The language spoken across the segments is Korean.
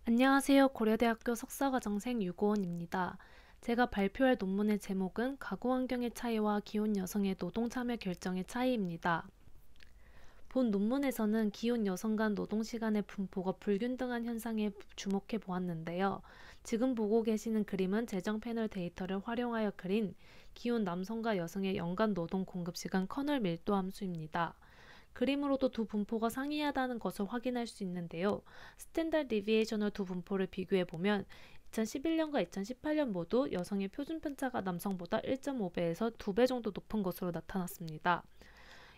안녕하세요. 고려대학교 석사과정생 유고원입니다. 제가 발표할 논문의 제목은 가구 환경의 차이와 기혼 여성의 노동 참여 결정의 차이입니다. 본 논문에서는 기혼 여성 간 노동 시간의 분포가 불균등한 현상에 주목해 보았는데요. 지금 보고 계시는 그림은 재정 패널 데이터를 활용하여 그린 기혼 남성과 여성의 연간 노동 공급 시간 커널 밀도 함수입니다. 그림으로도 두 분포가 상이하다는 것을 확인할 수 있는데요. 스탠다드 디비에이션을 두 분포를 비교해 보면 2011년과 2018년 모두 여성의 표준 편차가 남성보다 1.5배에서 2배 정도 높은 것으로 나타났습니다.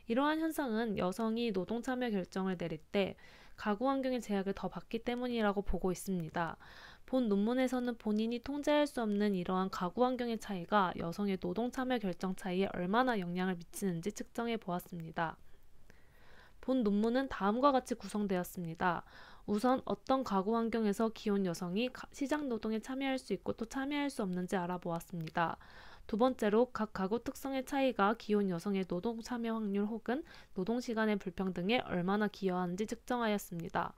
이러한 현상은 여성이 노동 참여 결정을 내릴 때 가구 환경의 제약을 더 받기 때문이라고 보고 있습니다. 본 논문에서는 본인이 통제할 수 없는 이러한 가구 환경의 차이가 여성의 노동 참여 결정 차이에 얼마나 영향을 미치는지 측정해 보았습니다. 본 논문은 다음과 같이 구성되었습니다. 우선 어떤 가구 환경에서 기혼 여성이 시장 노동에 참여할 수 있고 또 참여할 수 없는지 알아보았습니다. 두 번째로 각 가구 특성의 차이가 기혼 여성의 노동 참여 확률 혹은 노동 시간의 불평등에 얼마나 기여하는지 측정하였습니다.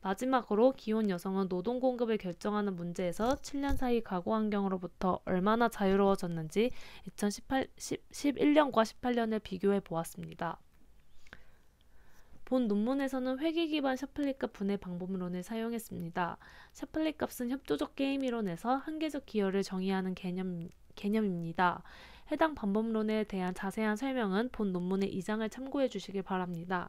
마지막으로 기혼 여성은 노동 공급을 결정하는 문제에서 7년 사이 가구 환경으로부터 얼마나 자유로워졌는지 2011년과 18년을 비교해 보았습니다. 본 논문에서는 회귀 기반 샤플리 값 분해 방법론을 사용했습니다. 샤플리 값은 협조적 게임 이론에서 한계적 기여를 정의하는 개념입니다. 해당 방법론에 대한 자세한 설명은 본 논문의 2장을 참고해 주시길 바랍니다.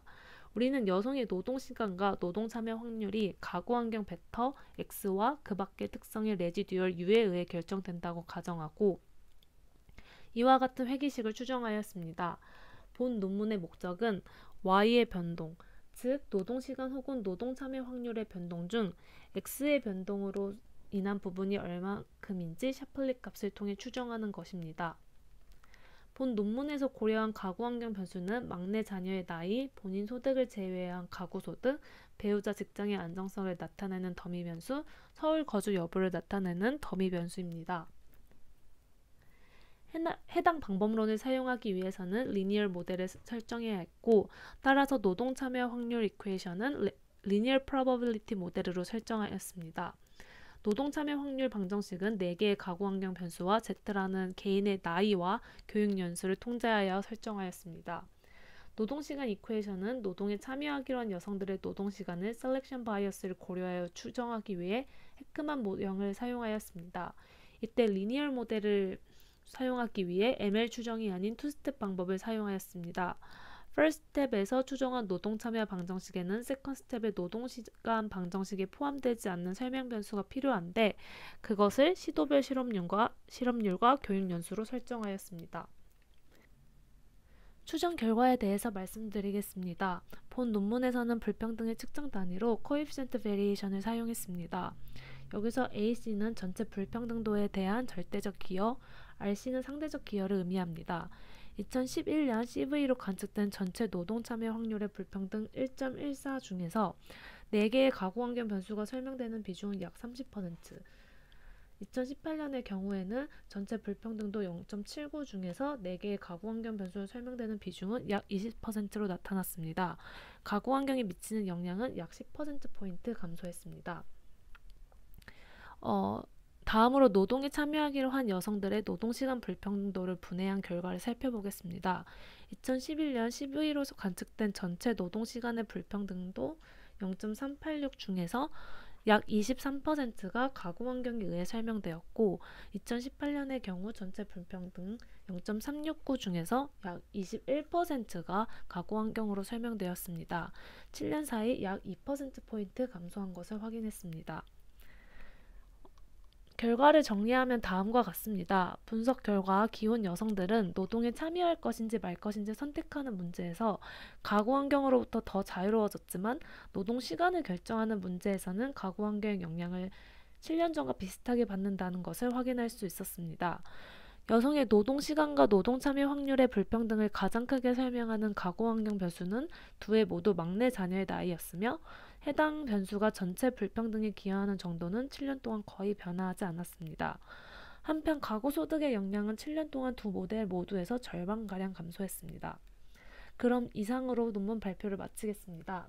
우리는 여성의 노동 시간과 노동 참여 확률이 가구 환경 벡터 X와 그 밖의 특성의 레지듀얼 U에 의해 결정된다고 가정하고 이와 같은 회귀식을 추정하였습니다. 본 논문의 목적은 Y의 변동, 즉 노동시간 혹은 노동참여 확률의 변동 중 X의 변동으로 인한 부분이 얼마큼인지 샤플리 값을 통해 추정하는 것입니다. 본 논문에서 고려한 가구환경 변수는 막내 자녀의 나이, 본인 소득을 제외한 가구소득, 배우자 직장의 안정성을 나타내는 더미 변수, 서울 거주 여부를 나타내는 더미 변수입니다. 해당 방법론을 사용하기 위해서는 리니얼 모델을 설정해야 했고 따라서 노동 참여 확률 이퀘이션은 리니얼 프로버빌리티 모델으로 설정하였습니다. 노동 참여 확률 방정식은 4개의 가구 환경 변수와 Z라는 개인의 나이와 교육 연수를 통제하여 설정하였습니다. 노동시간 이퀘이션은 노동에 참여하기로 한 여성들의 노동시간을 셀렉션 바이어스를 고려하여 추정하기 위해 해크만 모형을 사용하였습니다. 이때 리니얼 모델을 사용하기 위해 ML 추정이 아닌 투스텝 방법을 사용하였습니다. First 스텝에서 추정한 노동 참여 방정식에는 Second 스텝의 노동시간 방정식에 포함되지 않는 설명 변수가 필요한데 그것을 시도별 실업률과 교육 연수로 설정하였습니다. 추정 결과에 대해서 말씀드리겠습니다. 본 논문에서는 불평등의 측정 단위로 코에피션트 베리에이션을 사용했습니다. 여기서 AC는 전체 불평등도에 대한 절대적 기여, RC는 상대적 기여를 의미합니다. 2011년 CV로 관측된 전체 노동 참여 확률의 불평등 1.14 중에서 4개의 가구 환경 변수가 설명되는 비중은 약 30%, 2018년의 경우에는 전체 불평등도 0.79 중에서 4개의 가구 환경 변수로 설명되는 비중은 약 20%로 나타났습니다. 가구 환경에 미치는 영향은 약 10%포인트 감소했습니다. 다음으로 노동에 참여하기로 한 여성들의 노동시간 불평등도를 분해한 결과를 살펴보겠습니다. 2011년 12일로 관측된 전체 노동시간의 불평등도 0.386 중에서 약 23%가 가구 환경에 의해 설명되었고 2018년의 경우 전체 불평등 0.369 중에서 약 21%가 가구 환경으로 설명되었습니다. 7년 사이 약 2%포인트 감소한 것을 확인했습니다. 결과를 정리하면 다음과 같습니다. 분석 결과 기혼 여성들은 노동에 참여할 것인지 말 것인지 선택하는 문제에서 가구 환경으로부터 더 자유로워졌지만 노동 시간을 결정하는 문제에서는 가구 환경의 영향을 7년 전과 비슷하게 받는다는 것을 확인할 수 있었습니다. 여성의 노동 시간과 노동 참여 확률의 불평등을 가장 크게 설명하는 가구 환경 변수는 두 해 모두 막내 자녀의 나이였으며 해당 변수가 전체 불평등에 기여하는 정도는 7년 동안 거의 변화하지 않았습니다. 한편 가구 소득의 영향은 7년 동안 두 모델 모두에서 절반가량 감소했습니다. 그럼 이상으로 논문 발표를 마치겠습니다.